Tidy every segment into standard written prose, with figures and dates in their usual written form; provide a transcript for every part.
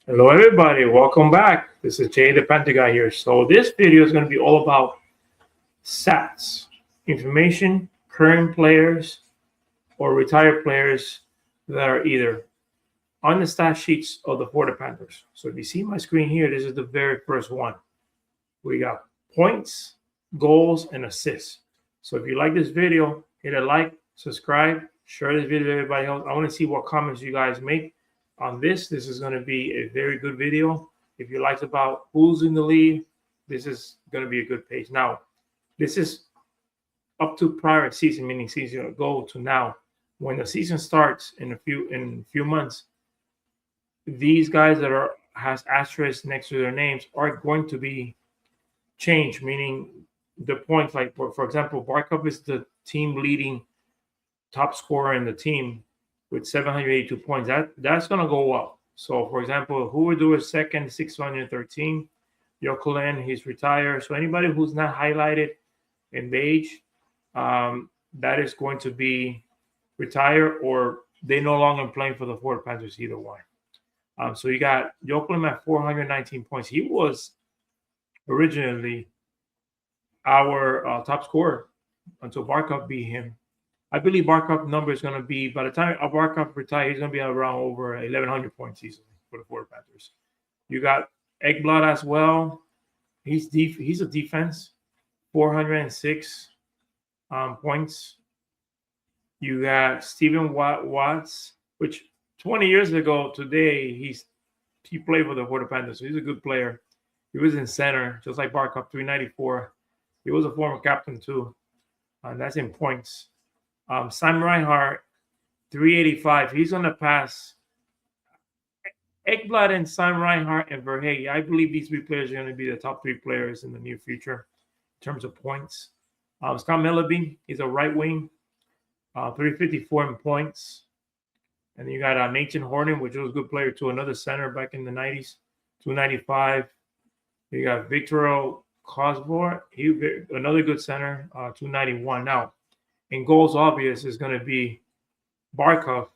Hello, everybody. Welcome back. This is Jay, the Panther guy here. So this video is going to be all about stats, information, current players or retired players that are either on the stat sheets of the Florida Panthers. So if you see my screen here, this is the very first one. We got points, goals, and assists. So if you like this video, hit a like, subscribe, share this video with everybody else. I want to see what comments you guys make on this. This is going to be a very good video. If you like about who's in the league, this is going to be a good page. Now, this is up to prior season, meaning season ago to now. When the season starts in a few months, these guys that has asterisks next to their names are going to be changed, meaning the points. Like for example, Barkov is the team leading top scorer in the team with 782 points. That's going to go up. So, for example, Huberdeau is second, 613. Yokelin, he's retired. So anybody who's not highlighted in beige, that is going to be retired, or they no longer playing for the Florida Panthers, either one. So you got Yokelin at 419 points. He was originally our top scorer until Barkov beat him. I believe Barkov number is going to be, by the time Barkov retires, he's going to be around over 1,100 points easily for the Florida Panthers. You got Ekblad as well. He's a defense, 406 points. You got Stephen Watts, which 20 years ago today, he played for the Florida Panthers, so he's a good player. He was in center, just like Barkov, 394. He was a former captain too, and that's in points. Sam Reinhart, 385. He's going to pass Ekblad and Sam Reinhart and Verhage. I believe these three players are going to be the top three players in the near future in terms of points. Scott Melleby, he's a right wing, 354 in points. And then you got Nathan Horton, which was a good player too, another center back in the 90s, 295. You got Victor Cosbor, another good center, 291. Now, in goals, obvious is going to be Barkov,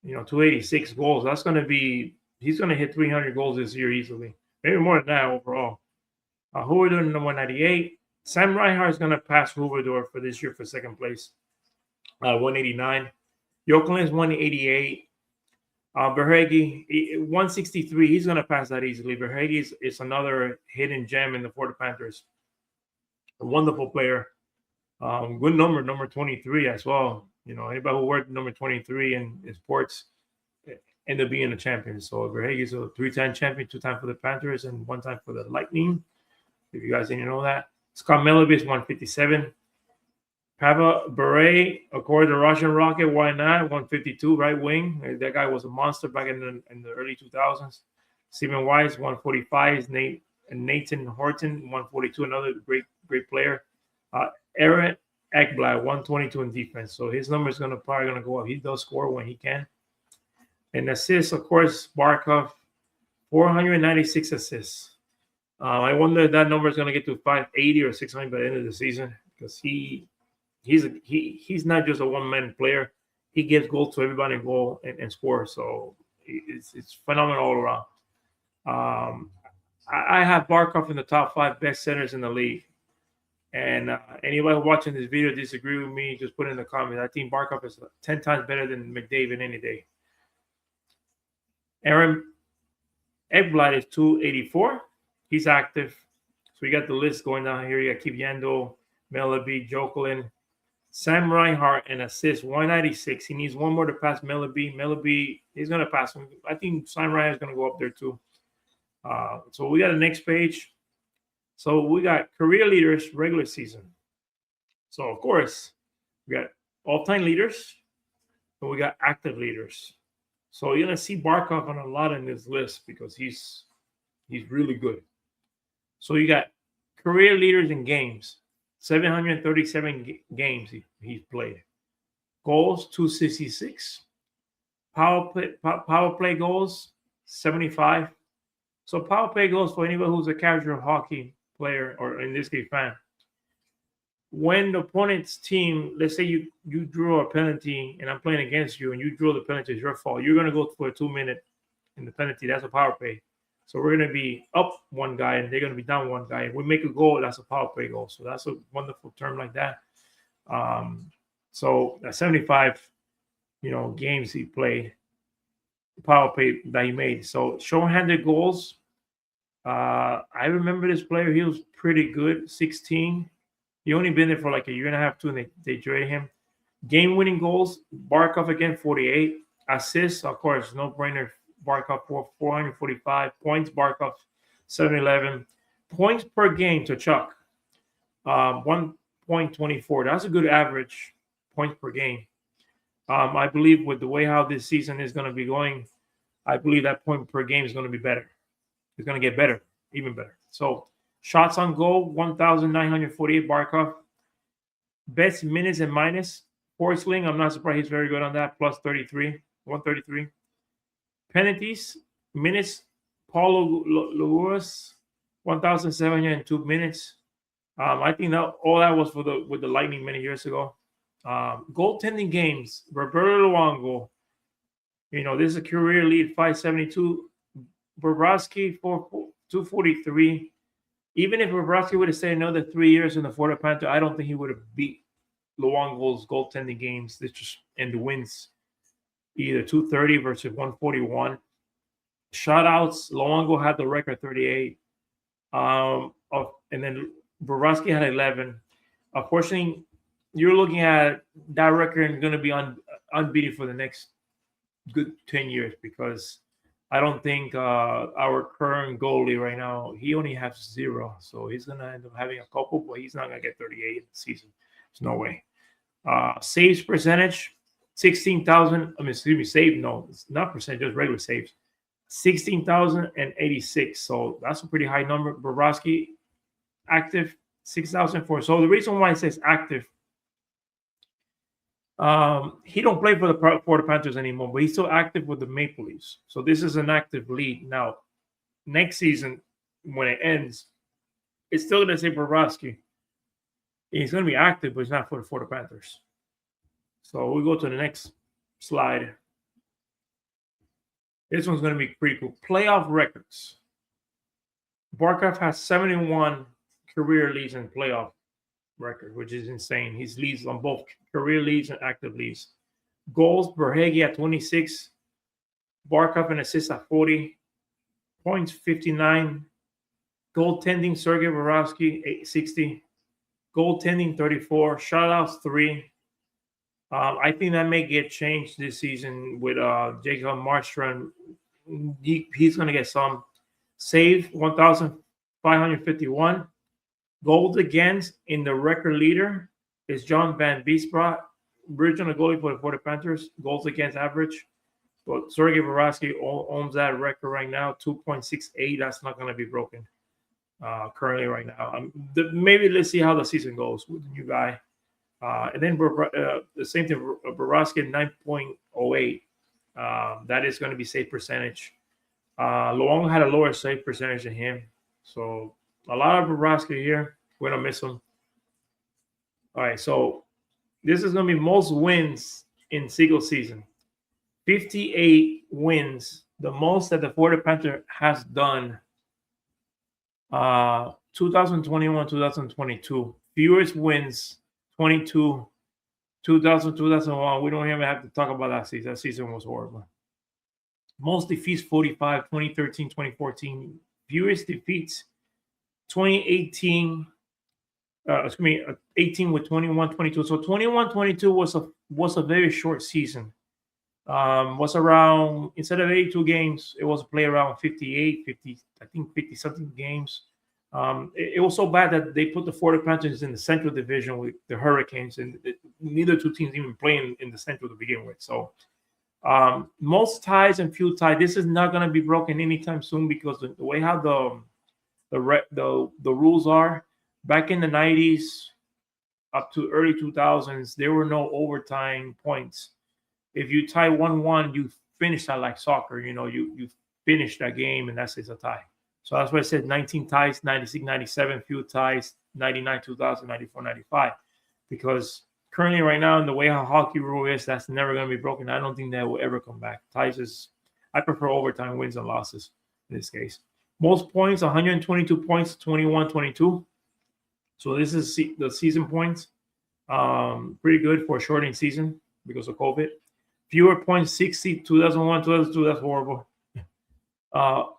286 goals. That's going to be, he's going to hit 300 goals this year easily. Maybe more than that overall. Huberdeau, number 198. Sam Reinhart is going to pass Huberdeau for this year for second place, 189. Yokelin is 188. Verhage, 163. He's going to pass that easily. Verhage is another hidden gem in the Florida Panthers. A wonderful player. Good number 23 as well. Anybody who worked number 23 in sports end up being a champion. So Verhage is a 3-time champion, 2 times for the Panthers and 1 time for the Lightning. If you guys didn't know that. Scott Melleby is 157. Pavel Bure, according to Russian Rocket, why not? 152, right wing. That guy was a monster back in the early 2000s. Stephen Weiss, 145. Nathan Horton, 142, another great player. Aaron Ekblad, 122 in defense. So his number is probably going to go up. He does score when he can. And assists, of course, Barkov, 496 assists. I wonder if that number is going to get to 580 or 600 by the end of the season, because he's not just a one-man player. He gives goals to everybody and scores. So it's phenomenal all around. I have Barkov in the top 5 best centers in the league. And anybody watching this video disagree with me, just put it in the comments. I think Barkov is 10 times better than McDavid any day. Aaron Ekblad is 284. He's active. So we got the list going down here. You got Kivyando, Melleby, Yokelin, Sam Reinhart, and assist 196. He needs one more to pass Melleby. Melleby, he's going to pass him. I think Sam Reinhart is going to go up there too. So we got the next page. So we got career leaders, regular season. So, of course, we got all-time leaders, and we got active leaders. So you're going to see Barkov on a lot in this list because he's really good. So you got career leaders in games, 737 games he's played. Goals, 266. Power play goals, 75. So power play goals for anybody who's a casual hockey player, or in this case, fan. When the opponent's team, let's say you draw a penalty and I'm playing against you and you draw the penalty, it's your fault. You're going to go for a 2-minute in the penalty. That's a power play. So we're going to be up one guy and they're going to be down one guy. If we make a goal, that's a power play goal. So that's a wonderful term like that. So 75, games he played, power play that he made. So short-handed goals. I remember this player. He was pretty good. 16. He only been there for like a year and a half, too, and they traded him. Game-winning goals. Barkov again, 48. Assists, of course, no brainer. Barkov 445 points. Barkov 711 points per game to Chuck. 1.24. That's a good average points per game. I believe with the way how this season is going to be going, I believe that point per game is going to be better. It's going to get better, even better. So shots on goal, 1,948 Barkov. Best minutes and minus. Forsling, I'm not surprised he's very good on that, plus 33, 133. Penalties, minutes, Paulo Lewis, 1,702 minutes. I think that all that was with the Lightning many years ago. Goaltending games, Roberto Luongo, this is a career lead, 572. Bobrovsky, 243. Even if Bobrovsky would have stayed another 3 years in the Florida Panthers, I don't think he would have beat Luongo's goaltending games. This just and the wins, either 230 versus 141. Shutouts, Luongo had the record 38. And then Bobrovsky had 11. Unfortunately, you're looking at that record going to be unbeaten for the next good 10 years because I don't think our current goalie right now, he only has 0. So he's going to end up having a couple, but he's not going to get 38 in the season. There's no way. Saves percentage, 16,000. Save. No, it's not percentage, just regular saves. 16,086. So that's a pretty high number. Bobrovsky, active, 6,004. So the reason why it says active, he don't play for the Panthers anymore, but he's still active with the Maple Leafs. So this is an active lead. Now, next season, when it ends, it's still going to say Bobrovsky. He's going to be active, but he's not for the Panthers. So we go to the next slide. This one's going to be pretty cool. Playoff records. Barkov has 71 career leads in playoff record, which is insane. He's leads on both career leads and active leads. Goals, Berhegi at 26. Barkov and assists at 40. Points, 59. Goaltending, Sergei Bobrovsky, 60. Goaltending, 34. Shutouts, 3. I think that may get changed this season with Jacob Markstrom. He's going to get some. Save, 1,551. Goals against in the record leader is John Van Beesbrough, original goalie for the Panthers. Goals against average. But Sergei Bobrovsky owns that record right now, 2.68. That's not going to be broken currently right now. Maybe let's see how the season goes with the new guy. And then the same thing, Bobrovsky 9.08. That is going to be save percentage. Luongo had a lower save percentage than him. So a lot of Bobrovsky here. We're going to miss him. All right, so this is going to be most wins in single season. 58 wins, the most that the Florida Panther has done. 2021, 2022. Fewest wins, 22. 2001, we don't even have to talk about that season. That season was horrible. Most defeats, 45. 2013, 2014. Fewest defeats, 2018. 18 with 21, 22. So 21, 22 was a very short season. Was around, instead of 82 games, it was play around 58, 50, I think 50 something games. It was so bad that they put the Florida Panthers in the Central Division with the Hurricanes, and neither two teams even playing in the Central to begin with. So most ties and few ties. This is not going to be broken anytime soon because the way how the rules are. Back in the 90s, up to early 2000s, there were no overtime points. If you tie 1-1, you finish that like soccer. You finish that game, and that's a tie. So that's why I said 19 ties, 96, 97, few ties, 99, 2000, 94, 95. Because currently right now, in the way how hockey rule is, that's never going to be broken. I don't think that will ever come back. Ties is, I prefer overtime wins and losses in this case. Most points, 122 points, 21-22. So this is the season points. Pretty good for a shortening season because of COVID. Fewer points, 60, 2001, 2002. That's horrible.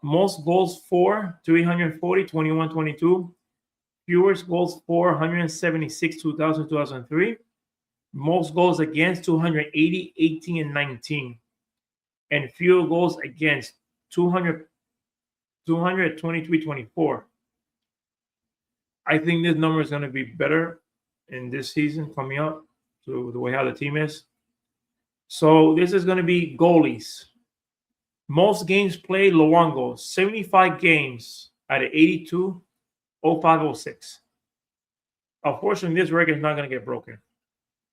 Most goals for, 340, 21-22. Fewest goals for, 176, 2000, 2003. Most goals against, 280, 18, and 19. And fewer goals against, 223, 24. I think this number is going to be better in this season coming up, to the way how the team is. So this is going to be goalies. Most games played, Luongo, 75 games out of 82, 05-06. Unfortunately, this record is not going to get broken.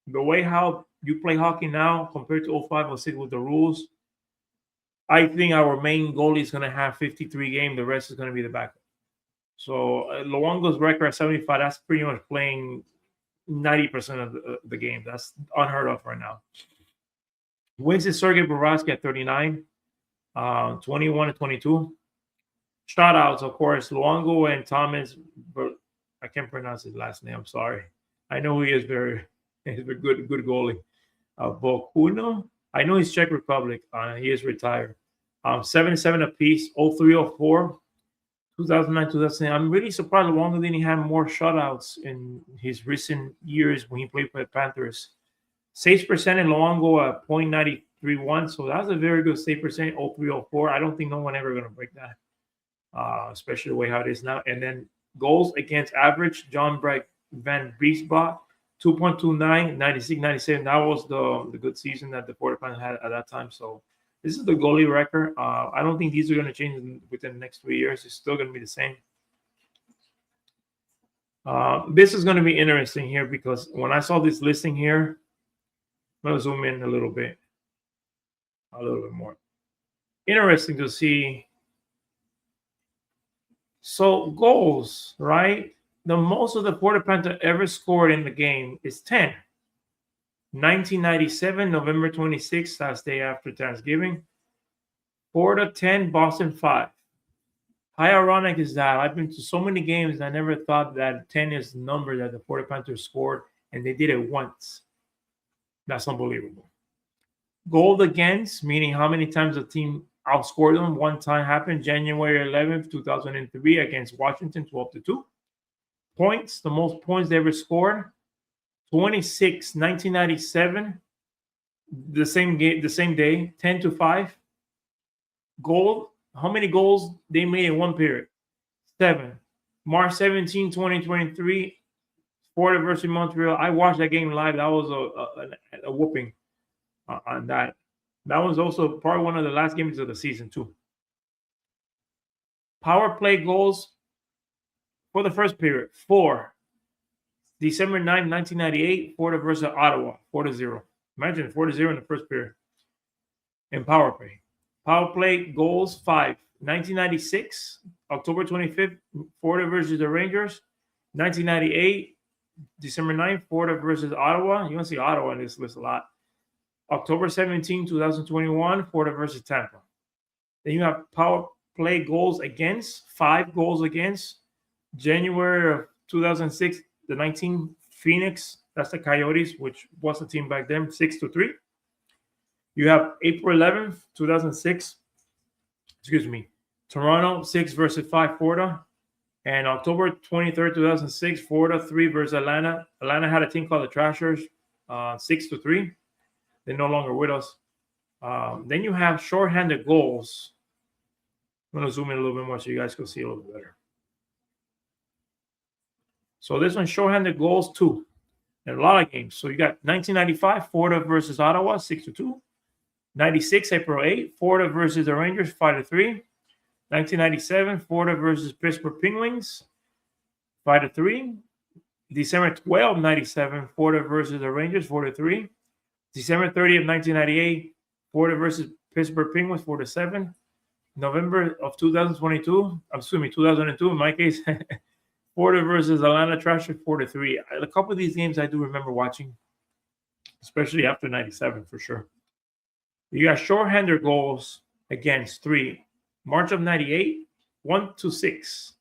The way how you play hockey now compared to 05-06 with the rules, I think our main goalie is going to have 53 games. The rest is going to be the backup. So Luongo's record at 75, that's pretty much playing 90% of the game. That's unheard of right now. Wins is Sergei Bobrovsky at 39, 21-22. Shoutouts, of course, Luongo and Thomas, but I can't pronounce his last name. I'm sorry. I know he is he's a good goalie. Vokuno, I know he's Czech Republic. He is retired. 77 apiece, 03-04, 2009, 2010. I'm really surprised Luongo didn't have more shutouts in his recent years when he played for the Panthers. Saves percent in Luongo at .931, so that's a very good save percent, 03-04. I don't think no one ever going to break that, especially the way how it is now. And then goals against average, John Van Biesbach, 2.29, 96, 97. That was the good season that the Florida Panthers had at that time. So this is the goalie record. I don't think these are going to change within the next 3 years. It's still going to be the same. This is going to be interesting here because when I saw this listing here, I'm going to zoom in a little bit more. Interesting to see. So goals, right? The most of the Florida Panthers ever scored in the game is 10. 1997, November 26th, last day after Thanksgiving. Florida 10, Boston 5. How ironic is that? I've been to so many games and I never thought that 10 is the number that the Florida Panthers scored, and they did it once. That's unbelievable. Goal against, meaning how many times the team outscored them. One time happened January 11th, 2003 against Washington, 12-2. Points, the most points they ever scored, 26, 1997, the same game, the same day, 10-5. Goal, how many goals they made in one period? 7. March 17, 2023, Florida versus Montreal. I watched that game live. That was a whooping on that. That was also probably one of the last games of the season, too. Power play goals for the first period, 4. December 9, 1998, Florida versus Ottawa, 4-0. Imagine 4-0 in the first period. In power play. Power play goals, 5. 1996, October 25th, Florida versus the Rangers. 1998, December 9th, Florida versus Ottawa. You want to see Ottawa in this list a lot. October 17, 2021, Florida versus Tampa. Then you have power play goals against, 5 goals against. January of 2006, the 19 Phoenix, that's the Coyotes, which was the team back then, 6-3. You have April 11th, 2006, Toronto 6 versus 5 Florida. And October 23rd, 2006, Florida 3 versus Atlanta. Atlanta had a team called the Trashers, 6-3. They're no longer with us. Then you have shorthanded goals. I'm going to zoom in a little bit more so you guys can see a little bit better. So this one, shorthanded goals, 2. And a lot of games. So you got 1995, Florida versus Ottawa, 6-2. 96, April 8, Florida versus the Rangers, 5-3. 1997, Florida versus Pittsburgh Penguins, 5-3. December 12, 97, Florida versus the Rangers, 4-3. December 30th, 1998, Florida versus Pittsburgh Penguins, 4-7. November of 2002 in my case, Florida versus Atlanta Trashers, 4-3. A couple of these games I do remember watching, especially after 97 for sure. You got shorthanded goals against 3. March of 98, 1-6.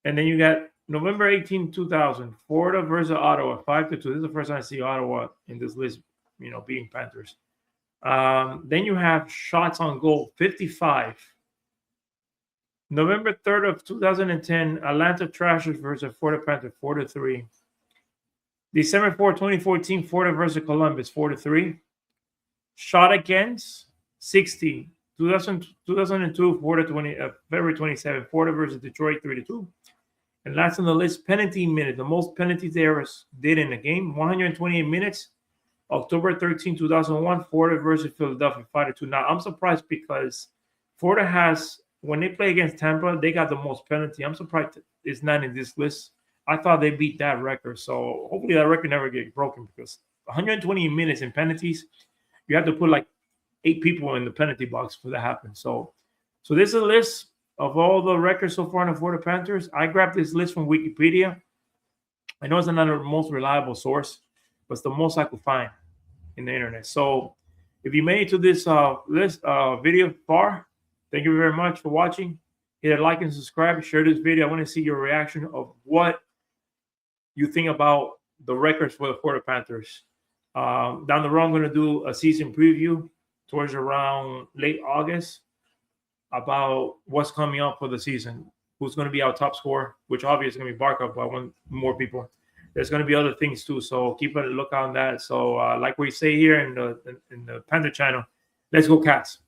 And then you got November 18, 2000, Florida versus Ottawa, 5-2. This is the first time I see Ottawa in this list, beating Panthers. Then you have shots on goal, 55. November 3rd of 2010, Atlanta Thrashers versus Florida Panthers, 4-3. December 4, 2014, Florida versus Columbus, 4-3. Shot against, 60. 2002, February 27, Florida versus Detroit, 3-2. And last on the list, penalty minute, the most penalties they ever did in a game, 128 minutes. October 13, 2001, Florida versus Philadelphia, 5-2. Now, I'm surprised because Florida has, when they play against Tampa, they got the most penalty. I'm surprised it's not in this list. I thought they beat that record. So hopefully that record never gets broken, because 120 minutes in penalties, you have to put like 8 people in the penalty box for that to happen. So this is a list of all the records so far in the Florida Panthers. I grabbed this list from Wikipedia. I know it's not the most reliable source, but it's the most I could find in the internet. So if you made it to this video far, thank you very much for watching. Hit a like and subscribe. Share this video. I want to see your reaction of what you think about the records for the Florida Panthers. Down the road, I'm going to do a season preview towards around late August about what's coming up for the season, who's going to be our top scorer, which obviously is going to be Barkov, but I want more people. There's going to be other things too, so keep a look on that. So like we say here in the Panther channel, let's go Cats.